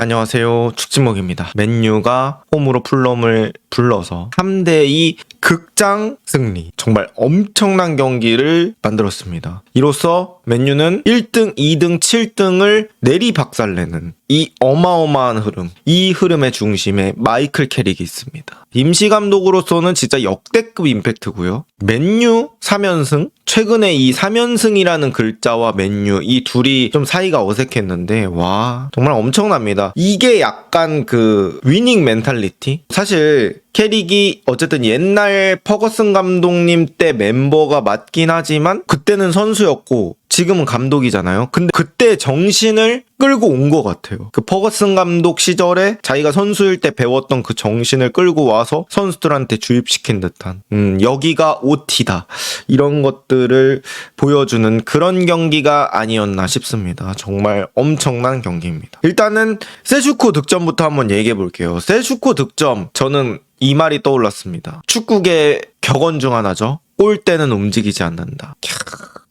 안녕하세요. 축지목입니다. 맨유가 홈으로 풀럼을 불러서 3대2 극장 승리. 정말 엄청난 경기를 만들었습니다. 이로써 맨유는 1등, 2등, 7등을 내리박살내는 이 어마어마한 흐름. 이 흐름의 중심에 마이클 캐릭이 있습니다. 임시감독으로서는 진짜 역대급 임팩트고요. 맨유 3연승? 최근에 이 3연승이라는 글자와 맨유 이 둘이 좀 사이가 어색했는데 와 정말 엄청납니다. 이게 약간 그 위닝 멘탈리티? 사실 캐릭이 어쨌든 옛날 퍼거슨 감독님 때 멤버가 맞긴 하지만 그때는 선수였고 지금은 감독이잖아요. 근데 그때 정신을 끌고 온 것 같아요. 그 퍼거슨 감독 시절에 자기가 선수일 때 배웠던 그 정신을 끌고 와서 선수들한테 주입시킨 듯한 여기가 OT다 이런 것들을 보여주는 그런 경기가 아니었나 싶습니다. 정말 엄청난 경기입니다. 일단은 세슈코 득점부터 한번 얘기해 볼게요. 세슈코 득점 저는 이 말이 떠올랐습니다. 축구계 격언 중 하나죠. 골대는 움직이지 않는다.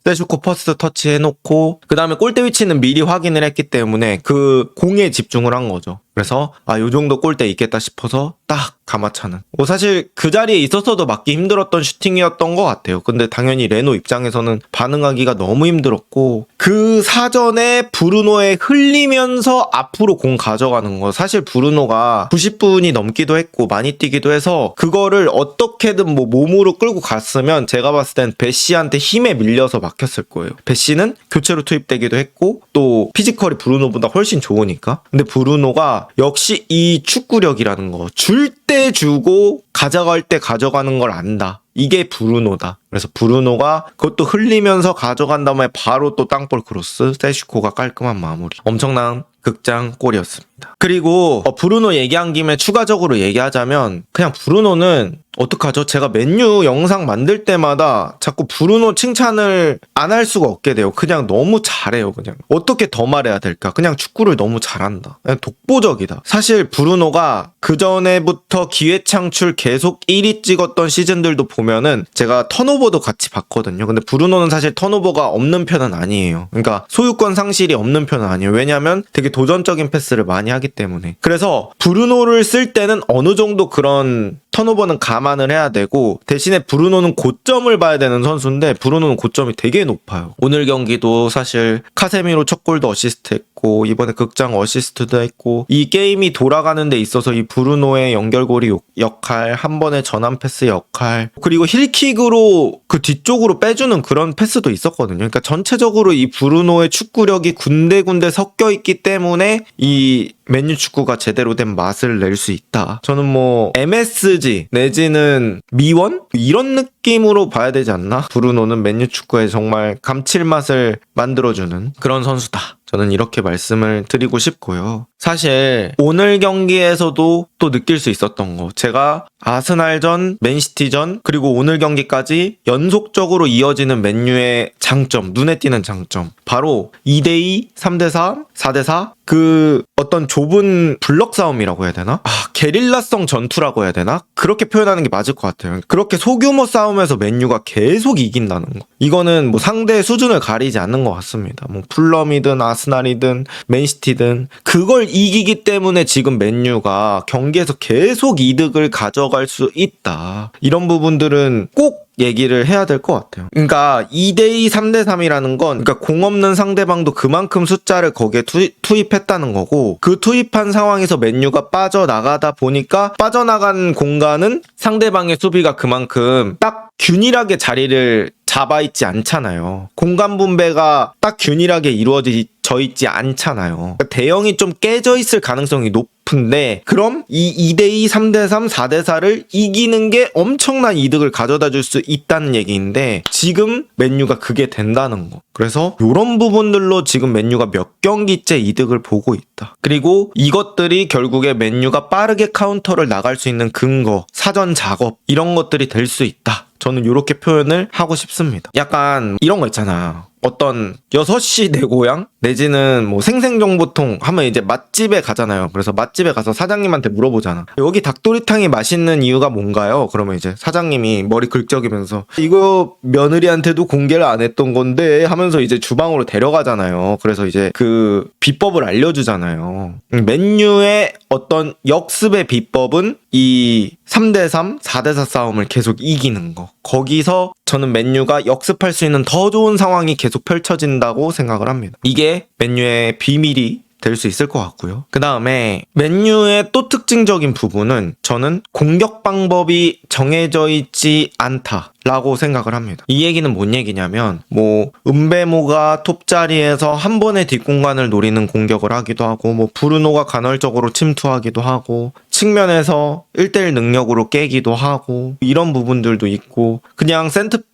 세슈코 퍼스트 터치 해놓고 그 다음에 골대 위치는 미리 확인을 했기 때문에 그 공에 집중을 한 거죠. 그래서 요 정도 골대 있겠다 싶어서 딱 감아차는. 사실 그 자리에 있었어도 맞기 힘들었던 슈팅이었던 것 같아요. 근데 당연히 레노 입장에서는 반응하기가 너무 힘들었고 그 사전에 브루노에 흘리면서 앞으로 공 가져가는 거. 사실 브루노가 90분이 넘기도 했고 많이 뛰기도 해서 그거를 어떻게든 뭐 몸으로 끌고 갔으면 제가 봤을 땐 베시한테 힘에 밀려서 막혔을 거예요. 베시는 교체로 투입되기도 했고 또 피지컬이 브루노보다 훨씬 좋으니까. 근데 브루노가 역시 이 축구력이라는 거. 줄 때 주고 가져갈 때 가져가는 걸 안다. 이게 브루노다. 그래서 브루노가 그것도 흘리면서 가져간 다음에 바로 또 땅볼 크로스. 세슈코가 깔끔한 마무리. 엄청난 극장 골이었습니다. 그리고 브루노 얘기한 김에 추가적으로 얘기하자면 그냥 브루노는 어떡하죠? 제가 맨유 영상 만들 때마다 자꾸 브루노 칭찬을 안 할 수가 없게 돼요. 그냥 너무 잘해요. 그냥 어떻게 더 말해야 될까? 그냥 축구를 너무 잘한다. 그냥 독보적이다. 사실 브루노가 그전에부터 기회 창출 계속 1위 찍었던 시즌들도 보면은 제가 턴오버도 같이 봤거든요. 근데 브루노는 사실 턴오버가 없는 편은 아니에요. 그러니까 소유권 상실이 없는 편은 아니에요. 왜냐하면 되게 도전적인 패스를 많이 하기 때문에. 그래서 브루노를 쓸 때는 어느 정도 그런 턴오버는 감안을 해야 되고 대신에 브루노는 고점을 봐야 되는 선수인데 브루노는 고점이 되게 높아요. 오늘 경기도 사실 카세미로 첫 골도 어시스트 했고 이번에 극장 어시스트도 했고 이 게임이 돌아가는 데 있어서 이 브루노의 연결고리 역할, 한 번의 전환 패스 역할 그리고 힐킥으로 그 뒤쪽으로 빼주는 그런 패스도 있었거든요. 그러니까 전체적으로 이 브루노의 축구력이 군데군데 섞여 있기 때문에 이 맨유 축구가 제대로 된 맛을 낼 수 있다. 저는 뭐 MSG 내지는 미원? 이런 느낌으로 봐야 되지 않나? 브루노는 맨유 축구에 정말 감칠맛을 만들어주는 그런 선수다. 저는 이렇게 말씀을 드리고 싶고요. 사실 오늘 경기에서도 또 느낄 수 있었던 거. 제가 아스날전, 맨시티전 그리고 오늘 경기까지 연속적으로 이어지는 맨유의 장점, 눈에 띄는 장점. 바로 2대2, 3대3, 4대4 그 어떤 좁은 블럭 싸움이라고 해야 되나? 게릴라성 전투라고 해야 되나? 그렇게 표현하는 게 맞을 것 같아요. 그렇게 소규모 싸움에서 맨유가 계속 이긴다는 거. 이거는 뭐 상대의 수준을 가리지 않는 것 같습니다. 뭐 풀럼이든 아스날이든 맨시티든 그걸 이기기 때문에 지금 맨유가 경기에서 계속 이득을 가져갈 수 있다. 이런 부분들은 꼭 얘기를 해야 될 것 같아요. 그러니까 2대2, 3대3이라는 건 그러니까 공 없는 상대방도 그만큼 숫자를 거기에 투입했다는 거고 그 투입한 상황에서 맨유가 빠져나가다 보니까 빠져나간 공간은 상대방의 수비가 그만큼 딱 균일하게 자리를 잡아있지 않잖아요. 공간 분배가 딱 균일하게 이루어져 있지 않잖아요. 그러니까 대형이 좀 깨져 있을 가능성이 높은데 그럼 이 2대2, 3대3, 4대4를 이기는 게 엄청난 이득을 가져다 줄 수 있다는 얘기인데 지금 맨유가 그게 된다는 거. 그래서 이런 부분들로 지금 맨유가 몇 경기째 이득을 보고 있다. 그리고 이것들이 결국에 맨유가 빠르게 카운터를 나갈 수 있는 근거, 사전 작업 이런 것들이 될 수 있다. 저는 이렇게 표현을 하고 싶습니다. 약간 이런 거 있잖아. 어떤 6시 내 고향 내지는 뭐 생생정보통 하면 이제 맛집에 가잖아요. 그래서 맛집에 가서 사장님한테 물어보잖아. 여기 닭도리탕이 맛있는 이유가 뭔가요? 그러면 이제 사장님이 머리 긁적이면서 이거 며느리한테도 공개를 안 했던 건데 하면서 이제 주방으로 데려가잖아요. 그래서 이제 그 비법을 알려주잖아요. 맨유의 어떤 역습의 비법은 이 3대3, 4대4 싸움을 계속 이기는 거. 거기서 저는 맨유가 역습할 수 있는 더 좋은 상황이 계속 펼쳐진다고 생각을 합니다. 이게 맨유의 비밀이 될 수 있을 것 같고요. 그 다음에 맨유의 또 특징적인 부분은 저는 공격 방법이 정해져 있지 않다라고 생각을 합니다. 이 얘기는 뭔 얘기냐면 뭐 은베모가 톱 자리에서 한 번의 뒷공간을 노리는 공격을 하기도 하고 뭐 브루노가 간헐적으로 침투하기도 하고 측면에서 1대1 능력으로 깨기도 하고 이런 부분들도 있고 그냥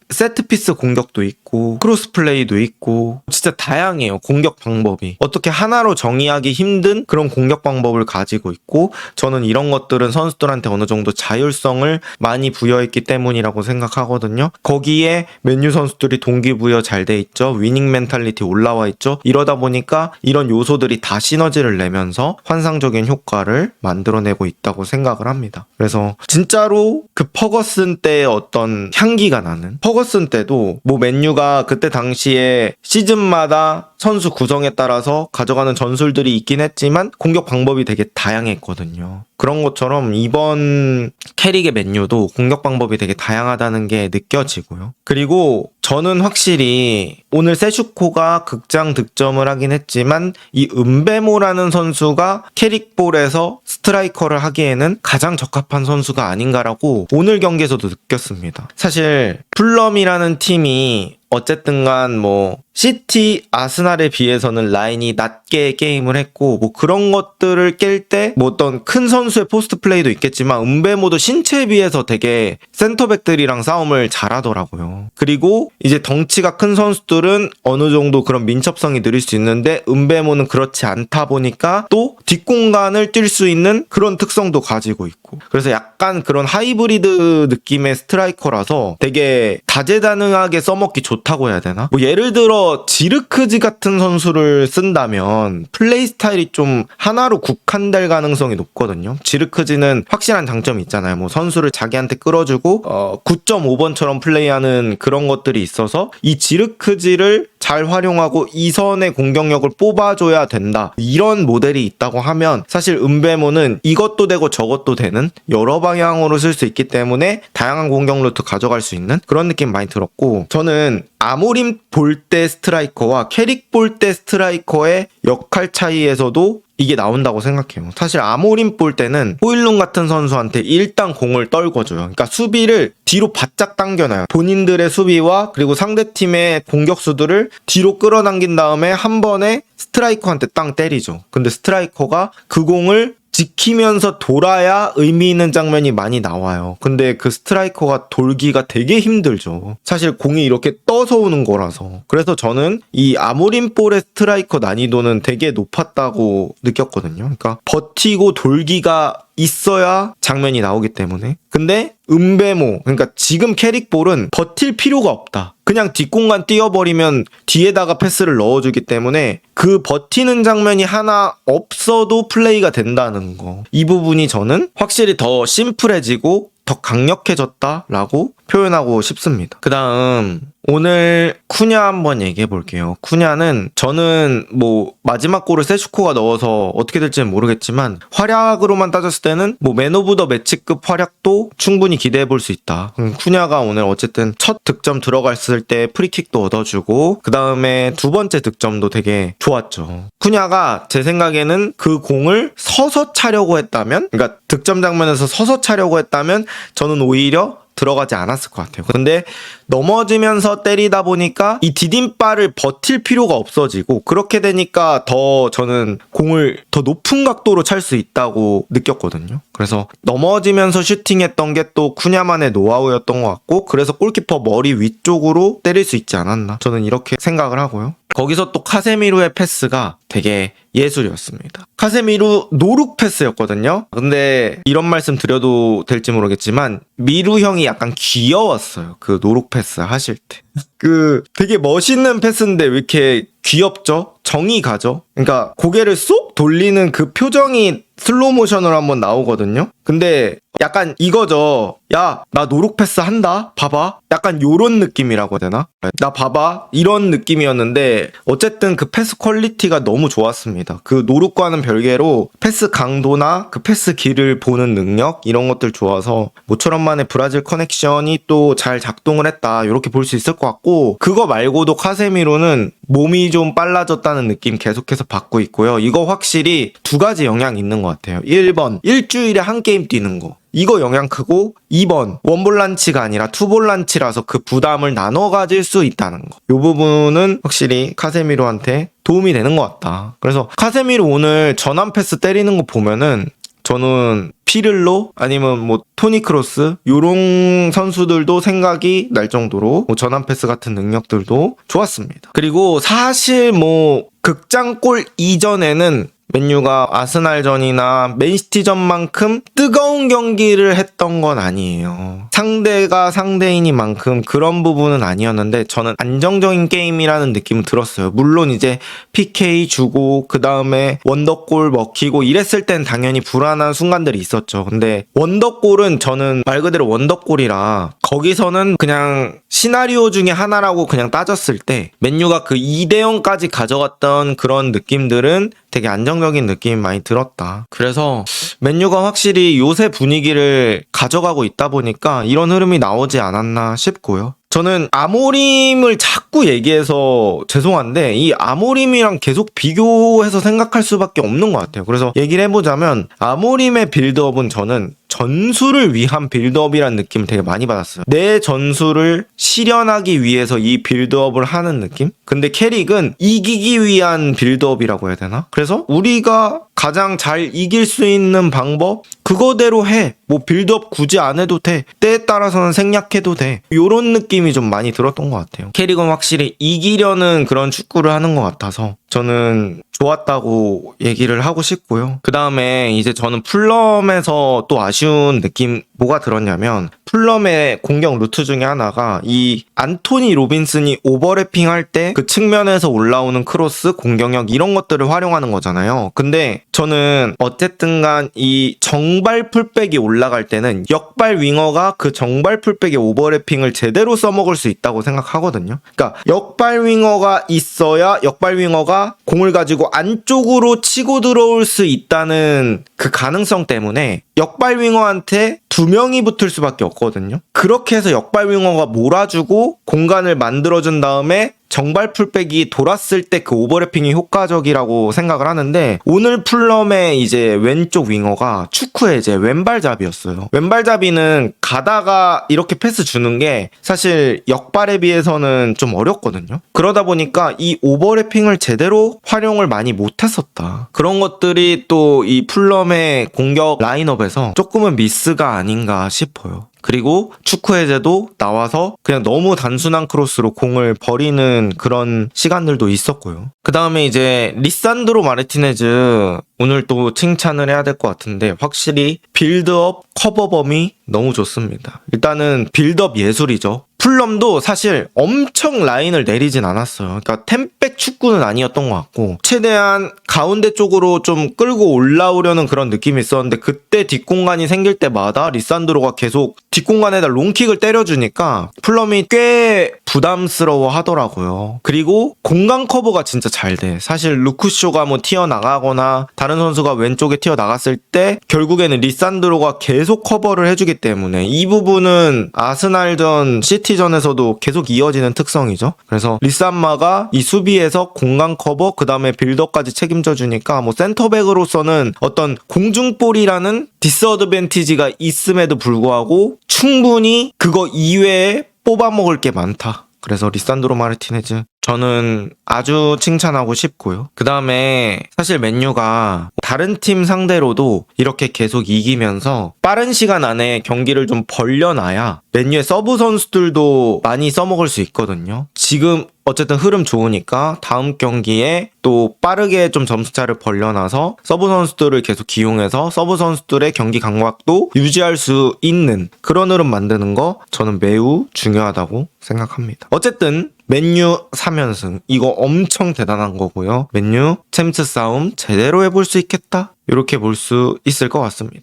세트피스 공격도 있고 크로스 플레이도 있고 진짜 다양해요. 공격 방법이 어떻게 하나로 정의하기 힘든 그런 공격 방법을 가지고 있고 저는 이런 것들은 선수들한테 어느 정도 자율성을 많이 부여했기 때문이라고 생각하거든요. 거기에 맨유 선수들이 동기부여 잘 돼 있죠. 위닝 멘탈리티 올라와 있죠. 이러다 보니까 이런 요소들이 다 시너지를 내면서 환상적인 효과를 만들어내고 있다고 생각을 합니다. 그래서 진짜로 그 퍼거슨 때의 어떤 향기가 나는 퍼거슨 때도 뭐 맨유가 그때 당시에 시즌마다 선수 구성에 따라서 가져가는 전술들이 있긴 했지만 공격 방법이 되게 다양했거든요. 그런 것처럼 이번 캐릭의 맨유도 공격 방법이 되게 다양하다는 게 느껴지고요. 그리고 저는 확실히 오늘 세슈코가 극장 득점을 하긴 했지만 이 은베모라는 선수가 캐릭볼에서 스트라이커를 하기에는 가장 적합한 선수가 아닌가라고 오늘 경기에서도 느꼈습니다. 사실 풀럼이라는 팀이 어쨌든 간 뭐 시티, 아스날에 비해서는 라인이 낮게 게임을 했고 뭐 그런 것들을 깰 때 뭐 어떤 큰 선수의 포스트 플레이도 있겠지만 은베모도 신체에 비해서 되게 센터백들이랑 싸움을 잘하더라고요. 그리고 이제 덩치가 큰 선수들은 어느 정도 그런 민첩성이 느릴 수 있는데 은베모는 그렇지 않다 보니까 또 뒷공간을 뛸 수 있는 그런 특성도 가지고 있고 그래서 약간 그런 하이브리드 느낌의 스트라이커라서 되게 다재다능하게 써먹기 좋다고 해야 되나? 뭐 예를 들어 지르크지 같은 선수를 쓴다면 플레이 스타일이 좀 하나로 국한될 가능성이 높거든요. 지르크지는 확실한 장점이 있잖아요. 뭐 선수를 자기한테 끌어주고 9.5번처럼 플레이하는 그런 것들이 있어서 이 지르크지를 잘 활용하고 이선의 공격력을 뽑아줘야 된다. 이런 모델이 있다고 하면 사실 은베모는 이것도 되고 저것도 되는 여러 방향으로 쓸 수 있기 때문에 다양한 공격 루트 가져갈 수 있는 그런 느낌 많이 들었고 저는 아모림 볼 때 스트라이커와 캐릭 볼 때 스트라이커의 역할 차이에서도 이게 나온다고 생각해요. 사실 아모림 볼 때는 호일룬 같은 선수한테 일단 공을 떨궈줘요. 그러니까 수비를 뒤로 바짝 당겨놔요. 본인들의 수비와 그리고 상대팀의 공격수들을 뒤로 끌어당긴 다음에 한 번에 스트라이커한테 땅 때리죠. 근데 스트라이커가 그 공을 지키면서 돌아야 의미 있는 장면이 많이 나와요. 근데 그 스트라이커가 돌기가 되게 힘들죠. 사실 공이 이렇게 떠서 오는 거라서. 그래서 저는 이 아모림볼의 스트라이커 난이도는 되게 높았다고 느꼈거든요. 그러니까 버티고 돌기가 있어야 장면이 나오기 때문에. 근데 은베모, 그러니까 지금 캐릭볼은 버틸 필요가 없다. 그냥 뒷공간 띄워버리면 뒤에다가 패스를 넣어주기 때문에 그 버티는 장면이 하나 없어도 플레이가 된다는 거. 이 부분이 저는 확실히 더 심플해지고 더 강력해졌다라고 표현하고 싶습니다. 그 다음 오늘 쿠냐 한번 얘기해 볼게요. 쿠냐는 저는 뭐 마지막 골을 세슈코가 넣어서 어떻게 될지는 모르겠지만 활약으로만 따졌을 때는 뭐 맨 오브 더 매치급 활약도 충분히 기대해 볼 수 있다. 쿠냐가 오늘 어쨌든 첫 득점 들어갔을 때 프리킥도 얻어주고 그 다음에 두 번째 득점도 되게 좋았죠. 쿠냐가 제 생각에는 그 공을 서서 차려고 했다면 그러니까 득점 장면에서 서서 차려고 했다면 저는 오히려 들어가지 않았을 것 같아요. 근데 넘어지면서 때리다 보니까 이 디딤발을 버틸 필요가 없어지고 그렇게 되니까 더 저는 공을 더 높은 각도로 찰 수 있다고 느꼈거든요. 그래서 넘어지면서 슈팅했던 게 또 쿠냐만의 노하우였던 것 같고 그래서 골키퍼 머리 위쪽으로 때릴 수 있지 않았나 저는 이렇게 생각을 하고요. 거기서 또 카세미로의 패스가 되게 예술이었습니다. 카세미로 노룩 패스였거든요. 근데 이런 말씀 드려도 될지 모르겠지만 미루 형이 약간 귀여웠어요. 그 노룩 패스 하실 때. 그 되게 멋있는 패스인데 왜 이렇게 귀엽죠? 정이 가죠? 그러니까 고개를 쏙 돌리는 그 표정이 슬로우 모션으로 한번 나오거든요. 근데 약간 이거죠. 야, 나 노룩 패스 한다? 봐봐. 약간 요런 느낌이라고 해야 되나? 나 봐봐. 이런 느낌이었는데 어쨌든 그 패스 퀄리티가 너무 좋았습니다. 그 노룩과는 별개로 패스 강도나 그 패스 길을 보는 능력 이런 것들 좋아서 모처럼 만에 브라질 커넥션이 또 잘 작동을 했다. 이렇게 볼 수 있을 것 같고 그거 말고도 카세미로는 몸이 좀 빨라졌다는 느낌 계속해서 받고 있고요. 이거 확실히 두 가지 영향이 있는 것 같아요. 1번, 일주일에 한 게임 뛰는 거. 이거 영향 크고 2번, 원볼란치가 아니라 투볼란치라서 그 부담을 나눠 가질 수 있다는 거. 이 부분은 확실히 카세미로한테 도움이 되는 것 같다. 그래서 카세미로 오늘 전환 패스 때리는 거 보면은 저는 피를로 아니면 뭐 토니 크로스 요런 선수들도 생각이 날 정도로 뭐 전환 패스 같은 능력들도 좋았습니다. 그리고 사실 뭐 극장골 이전에는 맨유가 아스날전이나 맨시티전만큼 뜨거운 경기를 했던 건 아니에요. 상대가 상대이니만큼 그런 부분은 아니었는데 저는 안정적인 게임이라는 느낌은 들었어요. 물론 이제 PK 주고 그 다음에 원더골 먹히고 이랬을 땐 당연히 불안한 순간들이 있었죠. 근데 원더골은 저는 말 그대로 원더골이라 거기서는 그냥 시나리오 중에 하나라고 그냥 따졌을 때 맨유가 그 2대0까지 가져갔던 그런 느낌들은 되게 안정적인 느낌이 많이 들었다. 그래서 맨유가 확실히 요새 분위기를 가져가고 있다 보니까 이런 흐름이 나오지 않았나 싶고요. 저는 아모림을 자꾸 얘기해서 죄송한데 이 아모림이랑 계속 비교해서 생각할 수밖에 없는 것 같아요. 그래서 얘기를 해보자면 아모림의 빌드업은 저는 전술을 위한 빌드업이라는 느낌을 되게 많이 받았어요. 내 전술을 실현하기 위해서 이 빌드업을 하는 느낌? 근데 캐릭은 이기기 위한 빌드업이라고 해야 되나? 그래서 우리가 가장 잘 이길 수 있는 방법? 그거대로 해. 뭐 빌드업 굳이 안 해도 돼. 때에 따라서는 생략해도 돼. 요런 느낌이 좀 많이 들었던 것 같아요. 캐릭은 확실히 이기려는 그런 축구를 하는 것 같아서 저는 좋았다고 얘기를 하고 싶고요. 그 다음에 이제 저는 풀럼에서 또 아쉬운 느낌 뭐가 들었냐면 풀럼의 공격 루트 중에 하나가 이 안토니 로빈슨이 오버래핑 할 때 그 측면에서 올라오는 크로스, 공격력 이런 것들을 활용하는 거잖아요. 근데 저는 어쨌든 간 이 정발 풀백이 올라갈 때는 역발 윙어가 그 정발 풀백의 오버래핑을 제대로 써먹을 수 있다고 생각하거든요. 그러니까 역발 윙어가 있어야 역발 윙어가 공을 가지고 안쪽으로 치고 들어올 수 있다는 그 가능성 때문에 역발 윙어한테 두 명이 붙을 수밖에 없거든요. 그렇게 해서 역발 윙어가 몰아주고 공간을 만들어준 다음에 정발 풀백이 돌았을 때 그 오버래핑이 효과적이라고 생각을 하는데 오늘 풀럼의 이제 왼쪽 윙어가 축구의 이제 왼발잡이였어요. 왼발잡이는 가다가 이렇게 패스 주는 게 사실 역발에 비해서는 좀 어렵거든요. 그러다 보니까 이 오버래핑을 제대로 활용을 많이 못했었다. 그런 것들이 또 이 풀럼의 공격 라인업에서 조금은 미스가 아닌가 싶어요. 그리고 축구 해제도 나와서 그냥 너무 단순한 크로스로 공을 버리는 그런 시간들도 있었고요. 그 다음에 이제 리산드로 마르티네즈 오늘 또 칭찬을 해야 될 것 같은데 확실히 빌드업 커버범이 너무 좋습니다. 일단은 빌드업 예술이죠. 풀럼도 사실 엄청 라인을 내리진 않았어요. 그러니까 템백 축구는 아니었던 것 같고 최대한 가운데 쪽으로 좀 끌고 올라오려는 그런 느낌이 있었는데 그때 뒷공간이 생길 때마다 리산드로가 계속 뒷공간에다 롱킥을 때려주니까 풀럼이 꽤 부담스러워 하더라고요. 그리고 공간 커버가 진짜 잘 돼. 사실 루크쇼가 뭐 튀어나가거나 다른 선수가 왼쪽에 튀어나갔을 때 결국에는 리산드로가 계속 커버를 해주기 때문에 이 부분은 아스날전 시티전에서도 계속 이어지는 특성이죠. 그래서 리산마가 이 수비에서 공간 커버 그 다음에 빌드업까지 책임져 주니까 뭐 센터백으로서는 어떤 공중볼이라는 디스어드밴티지가 있음에도 불구하고 충분히 그거 이외에 뽑아먹을 게 많다. 그래서 리산드로 마르티네즈 저는 아주 칭찬하고 싶고요. 그 다음에 사실 맨유가 다른 팀 상대로도 이렇게 계속 이기면서 빠른 시간 안에 경기를 좀 벌려놔야 맨유의 서브 선수들도 많이 써먹을 수 있거든요. 지금 어쨌든 흐름 좋으니까 다음 경기에 또 빠르게 좀 점수차를 벌려놔서 서브 선수들을 계속 기용해서 서브 선수들의 경기 감각도 유지할 수 있는 그런 흐름 만드는 거 저는 매우 중요하다고 생각합니다. 어쨌든 맨유 3연승 이거 엄청 대단한 거고요. 맨유 챔스 싸움 제대로 해볼 수 있겠다 이렇게 볼 수 있을 것 같습니다.